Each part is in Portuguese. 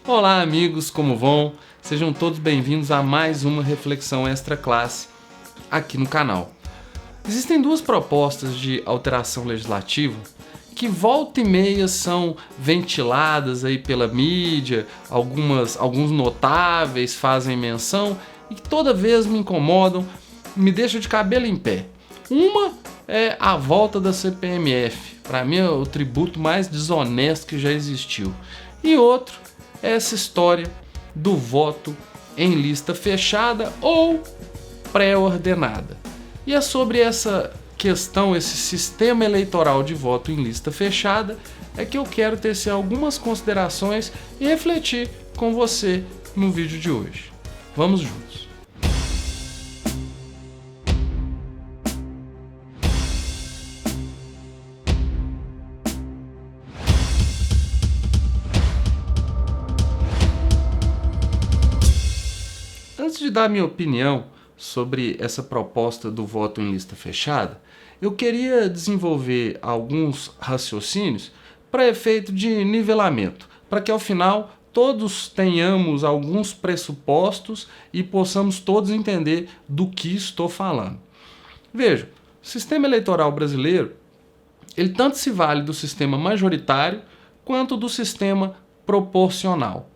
Olá amigos, como vão? Sejam todos bem-vindos a mais uma reflexão extra classe aqui no canal. Existem duas propostas de alteração legislativa que volta e meia são ventiladas aí pela mídia, alguns notáveis fazem menção e que toda vez me incomodam, me deixam de cabelo em pé. Uma é a volta da CPMF, para mim é o tributo mais desonesto que já existiu. E outro é essa história do voto em lista fechada ou pré-ordenada. E é sobre essa questão, esse sistema eleitoral de voto em lista fechada, é que eu quero tecer algumas considerações e refletir com você no vídeo de hoje. Vamos juntos! Antes de dar minha opinião sobre essa proposta do voto em lista fechada, eu queria desenvolver alguns raciocínios para efeito de nivelamento, para que ao final todos tenhamos alguns pressupostos e possamos todos entender do que estou falando. Veja, o sistema eleitoral brasileiro, ele tanto se vale do sistema majoritário quanto do sistema proporcional.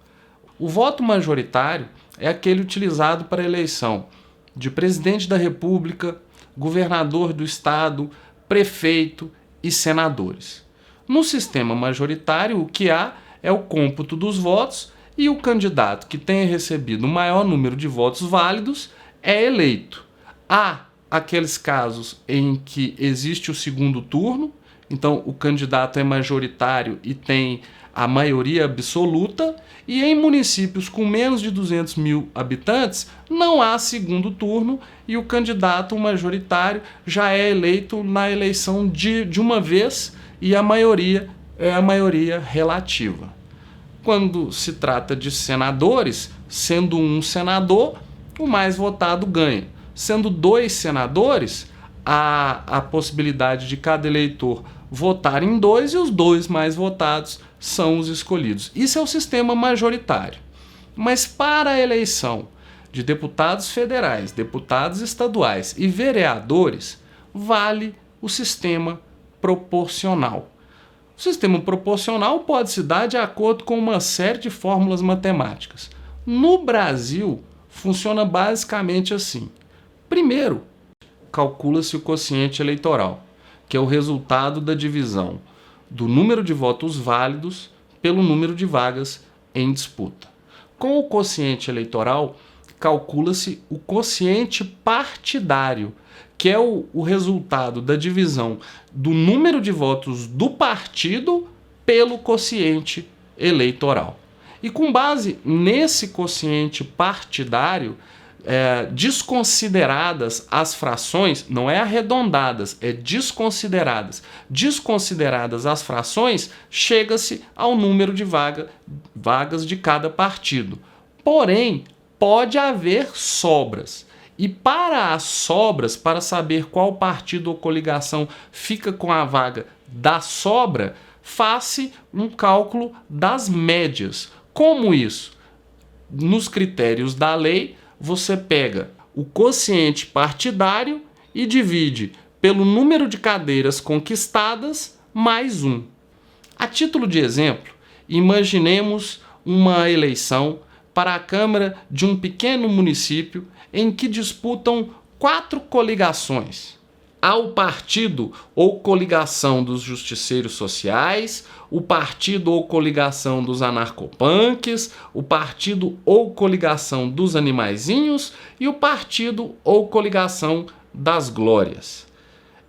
O voto majoritário é aquele utilizado para a eleição de presidente da República, governador do estado, prefeito e senadores. No sistema majoritário, o que há é o cômputo dos votos e o candidato que tenha recebido o maior número de votos válidos é eleito. Há aqueles casos em que existe o segundo turno, então o candidato é majoritário e tem a maioria absoluta, e em municípios com menos de 200 mil habitantes não há segundo turno e o candidato majoritário já é eleito na eleição de uma vez e a maioria é a maioria relativa. Quando se trata de senadores, sendo um senador, o mais votado ganha. Sendo dois senadores, há a possibilidade de cada eleitor votar em dois e os dois mais votados são os escolhidos. Isso é o sistema majoritário. Mas para a eleição de deputados federais, deputados estaduais e vereadores, vale o sistema proporcional. O sistema proporcional pode se dar de acordo com uma série de fórmulas matemáticas. No Brasil, funciona basicamente assim. Primeiro, calcula-se o quociente eleitoral, que é o resultado da divisão do número de votos válidos pelo número de vagas em disputa. Com o quociente eleitoral, calcula-se o quociente partidário, que é o resultado da divisão do número de votos do partido pelo quociente eleitoral. E com base nesse quociente partidário, desconsideradas as frações, não é arredondadas, é desconsideradas. Desconsideradas as frações, chega-se ao número de vagas de cada partido. Porém, pode haver sobras. E para as sobras, para saber qual partido ou coligação fica com a vaga da sobra, faz-se um cálculo das médias. Como isso? Nos critérios da lei, você pega o quociente partidário e divide pelo número de cadeiras conquistadas mais 1. A título de exemplo, imaginemos uma eleição para a Câmara de um pequeno município em que disputam 4 coligações. Há o partido ou coligação dos justiceiros sociais, o partido ou coligação dos anarcopunks, o partido ou coligação dos animaizinhos e o partido ou coligação das glórias.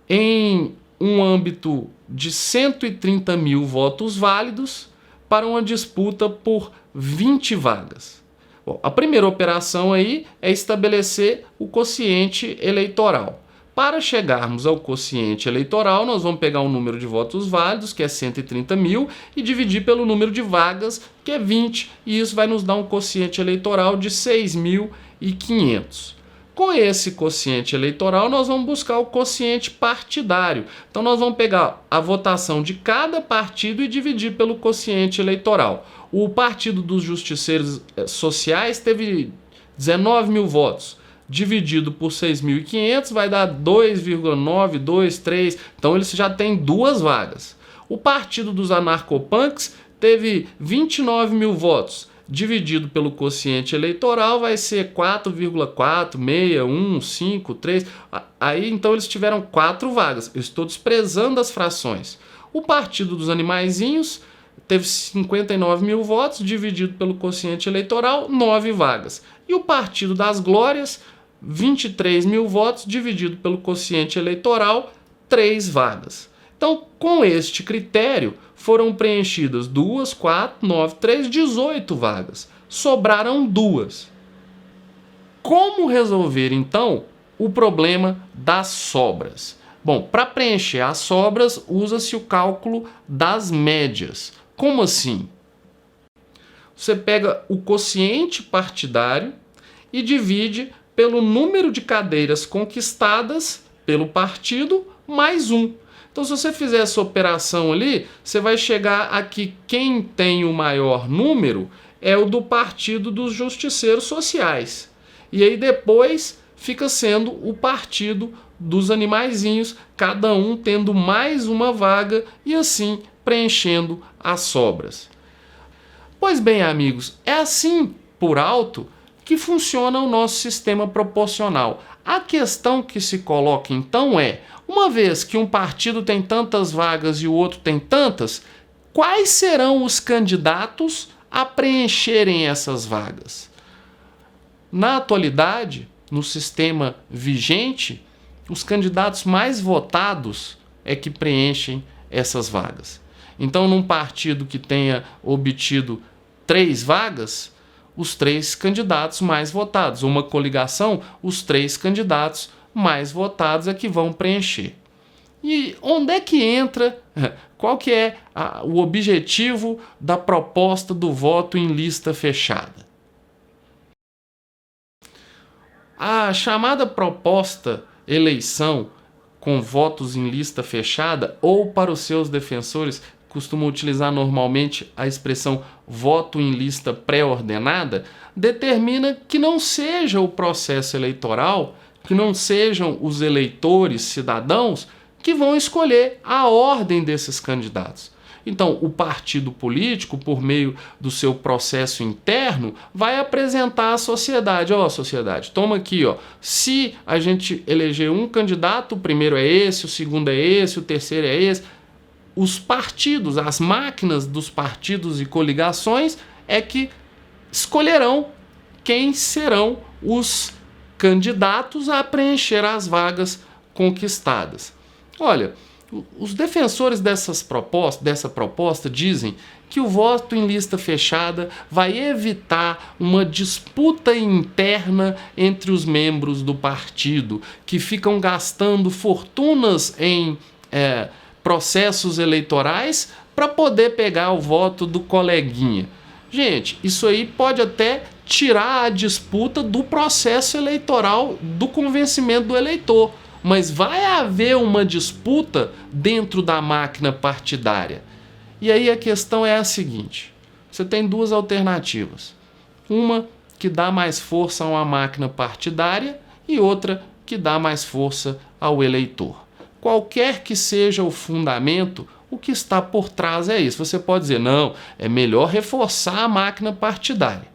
Em um âmbito de 130 mil votos válidos para uma disputa por 20 vagas. Bom, a primeira operação aí é estabelecer o quociente eleitoral. Para chegarmos ao quociente eleitoral, nós vamos pegar o número de votos válidos, que é 130 mil, e dividir pelo número de vagas, que é 20, e isso vai nos dar um quociente eleitoral de 6.500. Com esse quociente eleitoral, nós vamos buscar o quociente partidário. Então, nós vamos pegar a votação de cada partido e dividir pelo quociente eleitoral. O Partido dos Justiceiros Sociais teve 19 mil votos. Dividido por 6.500 vai dar 2,923. Então eles já têm 2 vagas. O Partido dos Anarcopunks teve 29 mil votos. Dividido pelo quociente eleitoral vai ser 4,46153. Aí então eles tiveram 4 vagas. Eu estou desprezando as frações. O Partido dos Animaizinhos teve 59 mil votos, dividido pelo quociente eleitoral, 9 vagas. E o Partido das Glórias, 23 mil votos, dividido pelo quociente eleitoral, 3 vagas. Então, com este critério, foram preenchidas 2, 4, 9, 3, 18 vagas. Sobraram 2. Como resolver, então, o problema das sobras? Bom, para preencher as sobras, usa-se o cálculo das médias. Como assim? Você pega o quociente partidário e divide pelo número de cadeiras conquistadas pelo partido mais 1. Então, se você fizer essa operação ali, você vai chegar a que quem tem o maior número é o do Partido dos Justiceiros Sociais. E aí depois fica sendo o Partido dos Animaizinhos, cada um tendo mais uma vaga e assim preenchendo as sobras. Pois bem, amigos, é assim, por alto, que funciona o nosso sistema proporcional. A questão que se coloca então é, uma vez que um partido tem tantas vagas e o outro tem tantas, quais serão os candidatos a preencherem essas vagas? Na atualidade, no sistema vigente, os candidatos mais votados é que preenchem essas vagas. Então, num partido que tenha obtido 3 vagas, os 3 candidatos mais votados. Uma coligação, os 3 candidatos mais votados é que vão preencher. E onde é que entra, qual que é o objetivo da proposta do voto em lista fechada? A chamada proposta eleição com votos em lista fechada, ou para os seus defensores, costumam utilizar normalmente a expressão voto em lista pré-ordenada, determina que não seja o processo eleitoral, que não sejam os eleitores, cidadãos, que vão escolher a ordem desses candidatos. Então, o partido político, por meio do seu processo interno, vai apresentar à sociedade, sociedade, toma aqui, se a gente eleger um candidato, o primeiro é esse, o segundo é esse, o terceiro é esse. Os partidos, as máquinas dos partidos e coligações é que escolherão quem serão os candidatos a preencher as vagas conquistadas. Olha, os defensores dessa proposta dizem que o voto em lista fechada vai evitar uma disputa interna entre os membros do partido, que ficam gastando fortunas em processos eleitorais para poder pegar o voto do coleguinha. Gente, isso aí pode até tirar a disputa do processo eleitoral, do convencimento do eleitor. Mas vai haver uma disputa dentro da máquina partidária. E aí a questão é a seguinte: você tem 2 alternativas. Uma que dá mais força a uma máquina partidária e outra que dá mais força ao eleitor. Qualquer que seja o fundamento, o que está por trás é isso. Você pode dizer, não, é melhor reforçar a máquina partidária.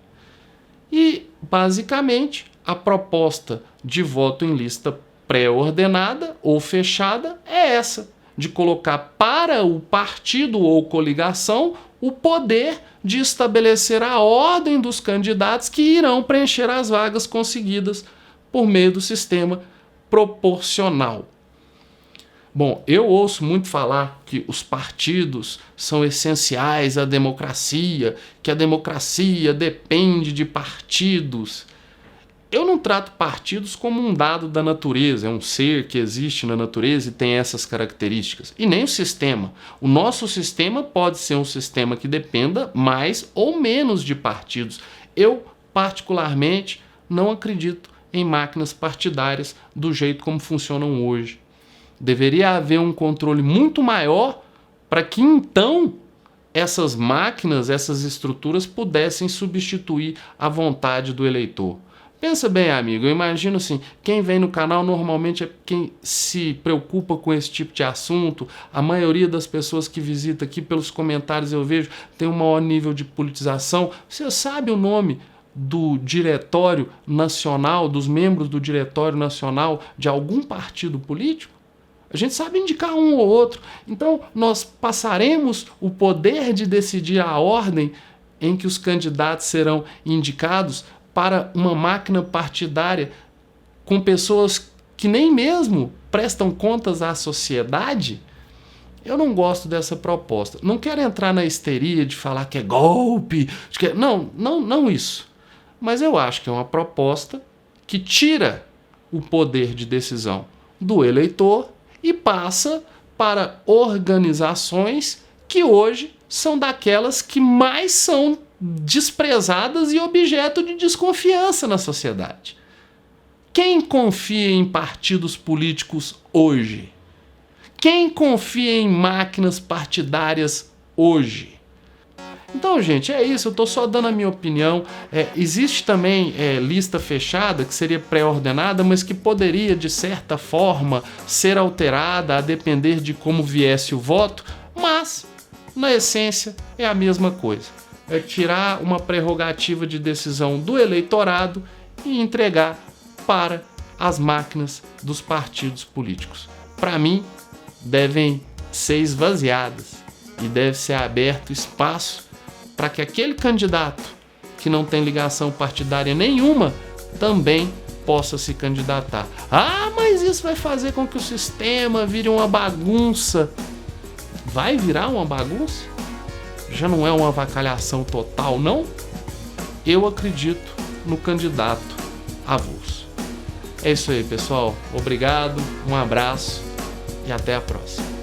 E, basicamente, a proposta de voto em lista pré-ordenada ou fechada é essa, de colocar para o partido ou coligação o poder de estabelecer a ordem dos candidatos que irão preencher as vagas conseguidas por meio do sistema proporcional. Bom, eu ouço muito falar que os partidos são essenciais à democracia, que a democracia depende de partidos. Eu não trato partidos como um dado da natureza, é um ser que existe na natureza e tem essas características. E nem o sistema. O nosso sistema pode ser um sistema que dependa mais ou menos de partidos. Eu, particularmente, não acredito em máquinas partidárias do jeito como funcionam hoje. Deveria haver um controle muito maior para que então essas máquinas, essas estruturas pudessem substituir a vontade do eleitor. Pensa bem, amigo, eu imagino assim, quem vem no canal normalmente é quem se preocupa com esse tipo de assunto. A maioria das pessoas que visita aqui, pelos comentários eu vejo, tem um maior nível de politização. Você sabe o nome do diretório nacional, dos membros do diretório nacional de algum partido político? A gente sabe indicar um ou outro. Então, nós passaremos o poder de decidir a ordem em que os candidatos serão indicados para uma máquina partidária com pessoas que nem mesmo prestam contas à sociedade? Eu não gosto dessa proposta. Não quero entrar na histeria de falar que é golpe. Não isso. Mas eu acho que é uma proposta que tira o poder de decisão do eleitor e passa para organizações que hoje são daquelas que mais são desprezadas e objeto de desconfiança na sociedade. Quem confia em partidos políticos hoje? Quem confia em máquinas partidárias hoje? Então, gente, é isso. Eu estou só dando a minha opinião. Existe também lista fechada, que seria pré-ordenada, mas que poderia, de certa forma, ser alterada a depender de como viesse o voto, mas, na essência, é a mesma coisa. É tirar uma prerrogativa de decisão do eleitorado e entregar para as máquinas dos partidos políticos. Para mim, devem ser esvaziadas e deve ser aberto espaço para que aquele candidato que não tem ligação partidária nenhuma também possa se candidatar. Ah, mas isso vai fazer com que o sistema vire uma bagunça. Vai virar uma bagunça? Já não é uma avacalhação total, não? Eu acredito no candidato avulso. É isso aí, pessoal. Obrigado, um abraço e até a próxima.